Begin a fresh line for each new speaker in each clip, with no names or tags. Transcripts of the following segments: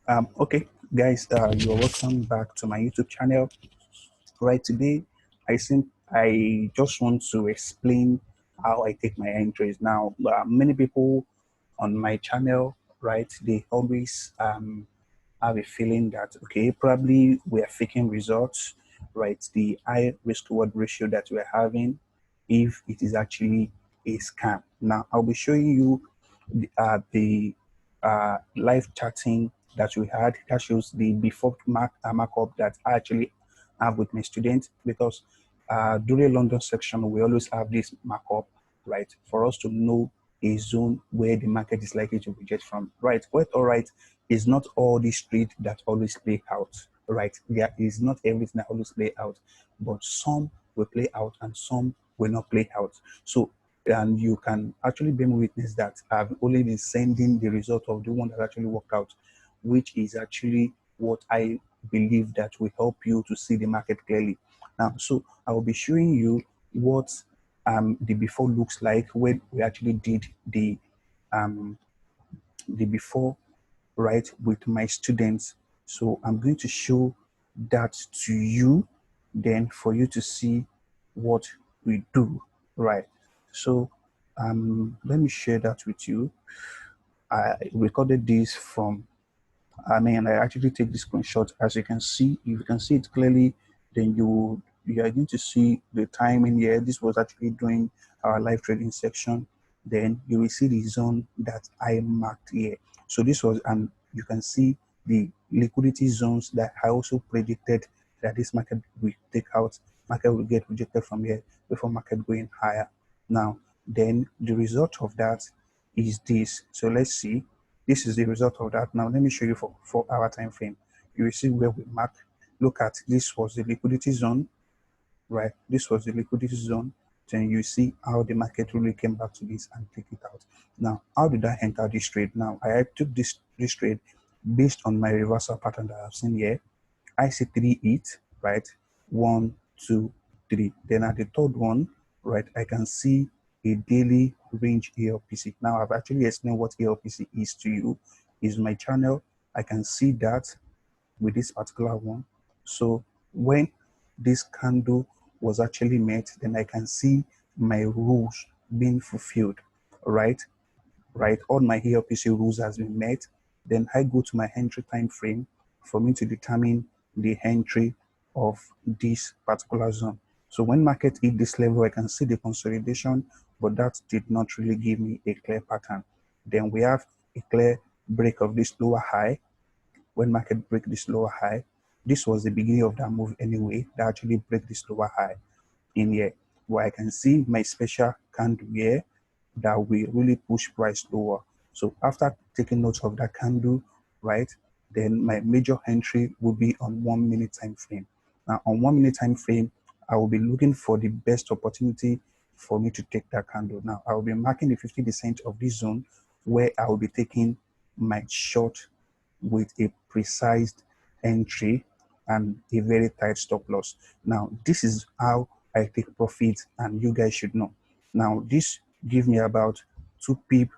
Okay, guys, you're welcome back to my YouTube channel. Right today, I just want to explain how I take my entries. Now, many people on my channel, right, they always have a feeling that okay, probably we are faking results, right? The high risk reward ratio that we're having, if it is actually a scam. Now, I'll be showing you the live chatting that we had that shows the before markup that I actually have with my students, because during London section we always have this markup, right, for us to know a zone where the market is likely to reject from, right? But all right, it's not all this trade that always play out, right? There is not everything that always play out, but some will play out and some will not play out. So, and you can actually bear me witness that I've only been sending the result of the one that actually worked out, which is actually what I believe that will help you to see the market clearly. Now, so I will be showing you what the before looks like when we actually did the before, right, with my students. So I'm going to show that to you, then for you to see what we do, right? So let me share that with you. I recorded this from, I actually take the screenshot. As you can see, if you can see it clearly, then you are going to see the time in here. This was actually during our live trading section. Then you will see the zone that I marked here. So this was, and you can see the liquidity zones that I also predicted that this market will take out. Market will get rejected from here before market going higher. Now, then the result of that is this. So let's see. This is the result of that. Now, let me show you for 4 hour time frame. You will see where we mark. Look at this was the liquidity zone, right? This was the liquidity zone. Then you see how the market really came back to this and take it out. Now, how did I enter this trade? Now, I took this trade based on my reversal pattern that I've seen here. I see 3 hits, right? 1, 2, 3. Then at the third one, right, I can see a daily range ALPC. Now I've actually explained what ALPC is to you. Is my channel. I can see that with this particular one. So when this candle was actually met, then I can see my rules being fulfilled, right? Right, all my ALPC rules has been met. Then I go to my entry time frame for me to determine the entry of this particular zone. So when market hit this level, I can see the consolidation, but that did not really give me a clear pattern. Then we have a clear break of this lower high. When market break this lower high, this was the beginning of that move anyway, that actually break this lower high in here, where I can see my special candle here that will really push price lower. So after taking note of that candle, right, then my major entry will be on 1 minute time frame. Now on 1 minute time frame, I will be looking for the best opportunity for me to take that candle. Now I will be marking the 50% of this zone where I will be taking my short with a precise entry and a very tight stop loss. Now, this is how I take profit, and you guys should know. Now, this give me about 2 pip,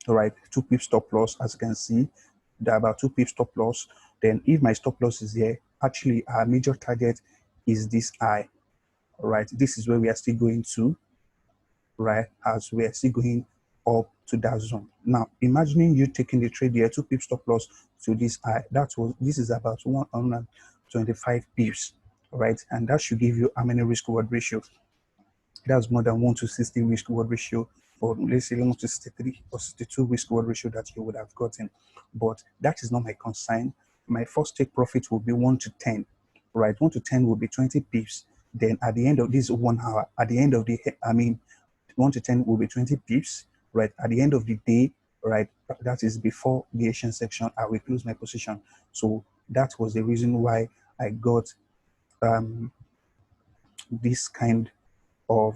right? 2 pip stop loss, as you can see, there about 2 pip stop loss. Then if my stop loss is here, actually our major target is this high, right? This is where we are still going to, right, as we are still going up to that zone. Now, imagining you taking the trade here, 2 pips stop loss to this high. This is about 125 pips, right? And that should give you how many risk reward ratio? That's more than 1 to 60 risk reward ratio, or let's say 1 to 63 or 62 risk reward ratio that you would have gotten. But that is not my concern. My first take profit will be 1 to 10, right? 1 to 10 will be 20 pips. Then at the end of this 1 hour, at the end of the, 1 to 10 will be 20 pips, right? At the end of the day, right, that is before the Asian section, I will close my position. So that was the reason why I got this kind of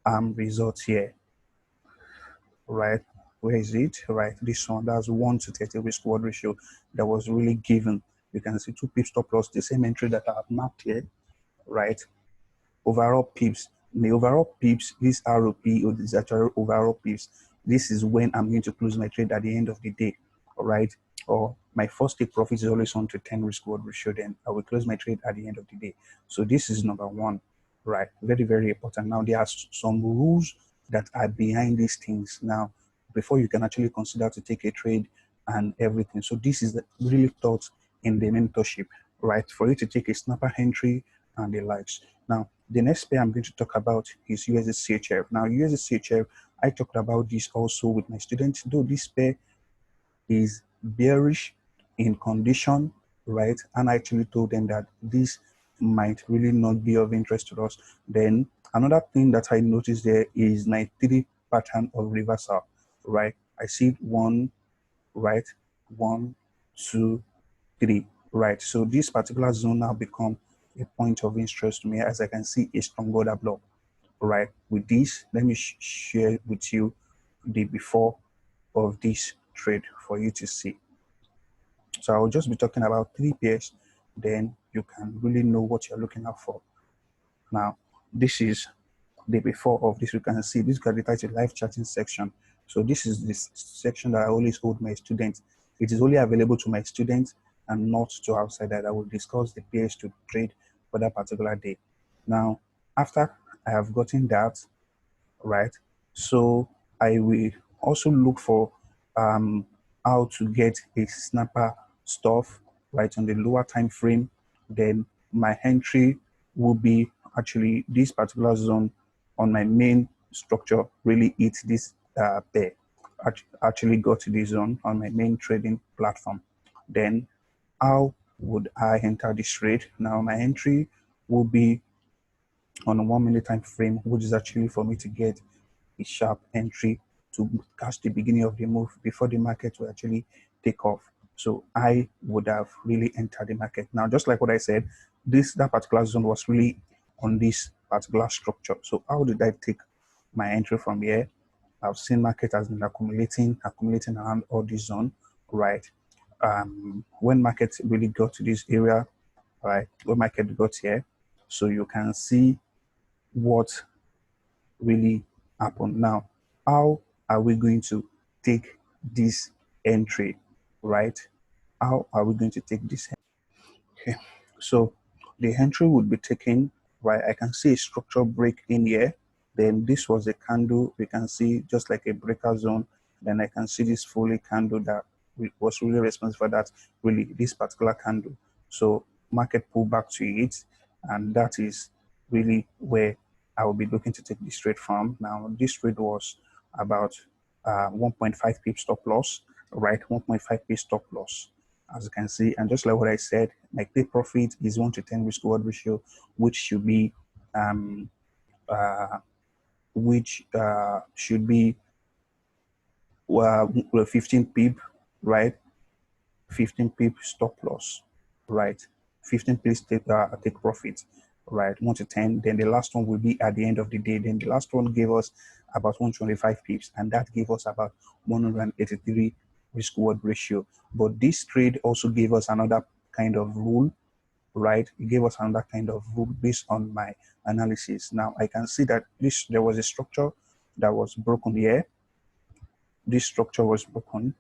results here, right? Where is it? Right, this one, that's 1 to 30 risk reward ratio that was really given. You can see 2 pips stop loss, the same entry that I have marked here, right? Overall pips, the overall pips, this ROP or this actual overall pips, this is when I'm going to close my trade at the end of the day. All right, or my first take profit is always 1 to 10 risk reward ratio, then I will close my trade at the end of the day. So this is number one, right? Very, very important. Now, there are some rules that are behind these things now before you can actually consider to take a trade and everything. So this is really taught in the mentorship, right? For you to take a snapper entry and the likes. Now, the next pair I'm going to talk about is USDCHF. Now, USDCHF, I talked about this also with my students, though this pair is bearish in condition, right? And I actually told them that this might really not be of interest to us. Then another thing that I noticed there is 93 pattern of reversal, right? I see one, right? 1, 2, 3, right? So this particular zone now become a point of interest to me, as I can see a strong order block, right? With this, let me share with you the before of this trade for you to see. So I'll just be talking about 3 pairs, then you can really know what you're looking out for. Now, this is the before of this. You can see this got the title live chatting section. So this is this section that I always hold my students. It is only available to my students and not to outside that. I will discuss the pairs to trade for that particular day. Now, after I have gotten that, right? So I will also look for how to get a snapper stuff right on the lower time frame. Then my entry will be actually this particular zone on my main structure really hits this pair. Actually got to this zone on my main trading platform. Then how would I enter this trade? Now my entry will be on a 1 minute time frame, which is actually for me to get a sharp entry to catch the beginning of the move before the market will actually take off. So I would have really entered the market. Now, just like what I said, that particular zone was really on this particular structure. So how did I take my entry from here? I've seen market has been accumulating around all this zone, right? When market really got to this area, right? When market got here, so you can see what really happened. Now, how are we going to take this entry, right? How are we going to take this? Okay, so the entry would be taken, right? I can see a structural break in here. Then this was a candle. We can see just like a breaker zone. Then I can see this fully candle that was really responsible for that, really this particular candle. So market pull back to it, and that is really where I will be looking to take this trade from. Now, this trade was about 1.5 pip stop loss, right? 1.5 pip stop loss, as you can see. And just like what I said, my take profit is 1 to 10 risk reward ratio, which should be uh, 15 pip, right? 15 pip stop loss, right? 15 pip take profit, right? 1 to 10. Then the last one will be at the end of the day. Then the last one gave us about 125 pips, and that gave us about 183 risk reward ratio. But this trade also gave us another kind of rule, right? It gave us another kind of rule based on my analysis. Now I can see that there was a structure that was broken here. This structure was broken.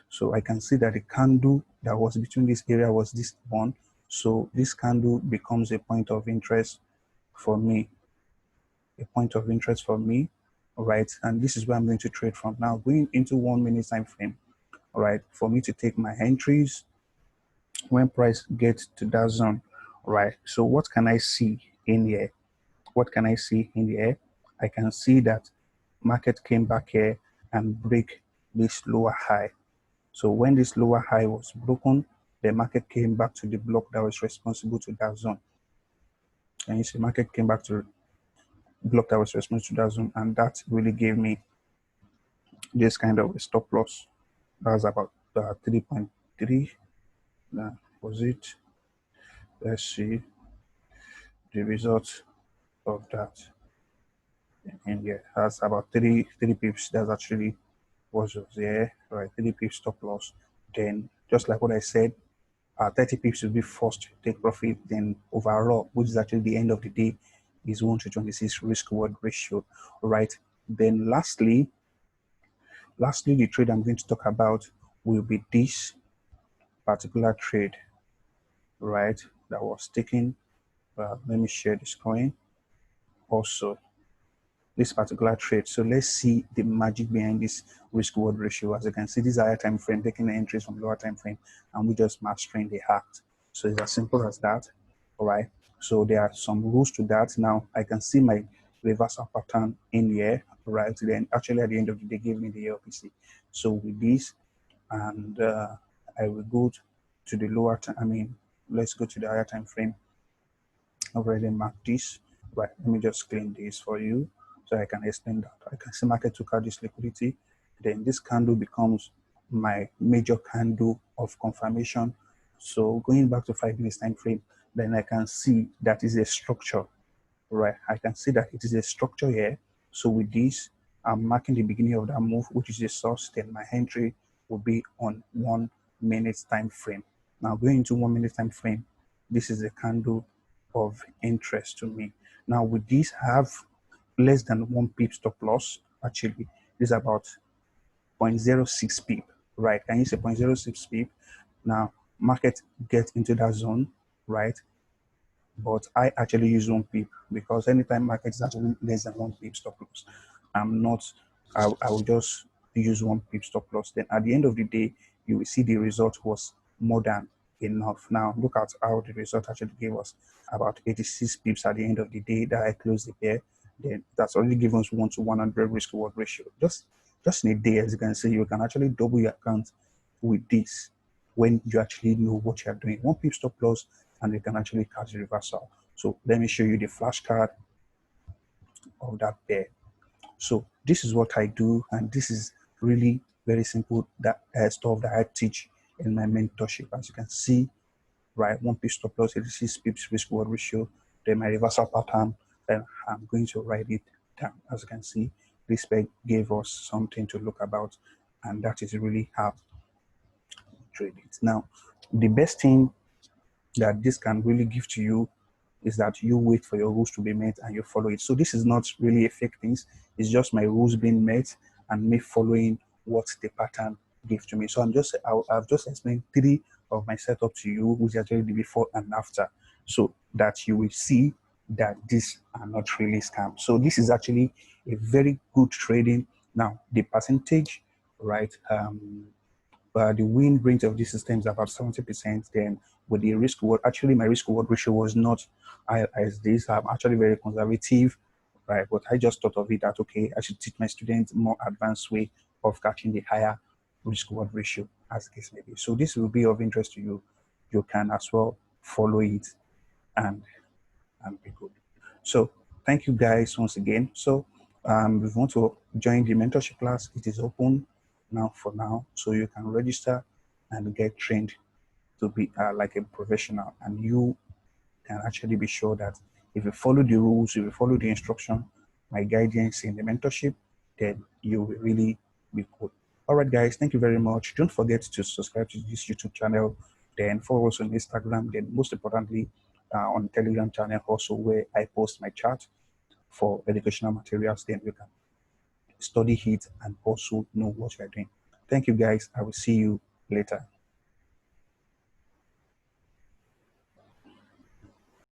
So I can see that the candle that was between this area was this one. So this candle becomes a point of interest for me. A point of interest for me, right? And this is where I'm going to trade from. Now going into 1 minute time frame, right? For me to take my entries when price gets to that zone, right? So what can I see in here? What can I see in the air? I can see that market came back here and break this lower high. So when this lower high was broken, the market came back to the block that was responsible to that zone. And you see, market came back to the block that was responsible to that zone, and that really gave me this kind of a stop loss. That was about 3.3. Was it? Let's see the result of that. And yeah, that's about three pips. That's actually was there, right? 3 pips stop loss. Then, just like what I said, 30 pips will be first take profit. Then overall, which is actually the end of the day, is 1 to 26 risk reward ratio, right? Then lastly, the trade I'm going to talk about will be this particular trade, right, that was taken. Let me share the screen also, this particular trade. So let's see the magic behind this risk reward ratio. As you can see, this higher time frame taking the entries from lower time frame, and we just mastering the act. So it's as simple as that. All right. So there are some rules to that. Now I can see my reversal pattern in here, right? Then actually at the end of the day, give me the LPC. So with this, and I will go to the lower time. I mean, let's go to the higher time frame. I've already marked this. Right, let me just clean this for you so I can explain that. I can see market took out this liquidity. Then this candle becomes my major candle of confirmation. So going back to 5 minutes time frame, then I can see that is a structure, right? I can see that it is a structure here. So with this, I'm marking the beginning of that move, which is the source. Then my entry will be on 1 minute time frame. Now going into 1 minute time frame, this is a candle of interest to me. Now with this, I have less than 1 pip stop loss. Actually, this is about 0.06 pip, right? Can you say 0.06 pip? Now market get into that zone, right? But I actually use 1 pip because anytime market is actually less than 1 pip stop loss, I'm not, I will just use 1 pip stop loss. Then at the end of the day, you will see the result was more than enough. Now look at how the result actually gave us about 86 pips at the end of the day that I closed the pair. Then that's already given us 1 to 100 risk reward ratio. Just in a day, as you can see, you can actually double your account with this when you actually know what you're doing. 1 pip stop loss, and you can actually catch the reversal. So let me show you the flashcard of that pair. So this is what I do, and this is really very simple that stuff that I teach in my mentorship. As you can see, right, 1 pip stop loss, 86 pips risk reward ratio, then my reversal pattern, then I'm going to write it down. As you can see, this pair gave us something to look about, and that is really how to trade it. Now, the best thing that this can really give to you is that you wait for your rules to be met and you follow it. So this is not really a fake things. It's just my rules being met and me following what the pattern gave to me. So I've just explained 3 of my setup to you, which actually the before and after, so that you will see that these are not really scams. So this is actually a very good trading. Now the percentage, right? The win rate of this system is about 70%. Then with the risk reward, actually my risk reward ratio was not high as this. I'm actually very conservative, right? But I just thought of it that, okay, I should teach my students more advanced way of catching the higher risk reward ratio, as the case may be. So this will be of interest to you. You can as well follow it and be good. So thank you guys once again. So if you want to join the mentorship class, it is open now for now. So you can register and get trained to be like a professional. And you can actually be sure that if you follow the rules, if you follow the instruction, my guidance in the mentorship, then you will really be good. All right, guys, thank you very much. Don't forget to subscribe to this YouTube channel, then follow us on Instagram, then most importantly, on Telegram channel also, where I post my chart for educational materials. Then you can study it and also know what you're doing. Thank you, guys. I will see you later.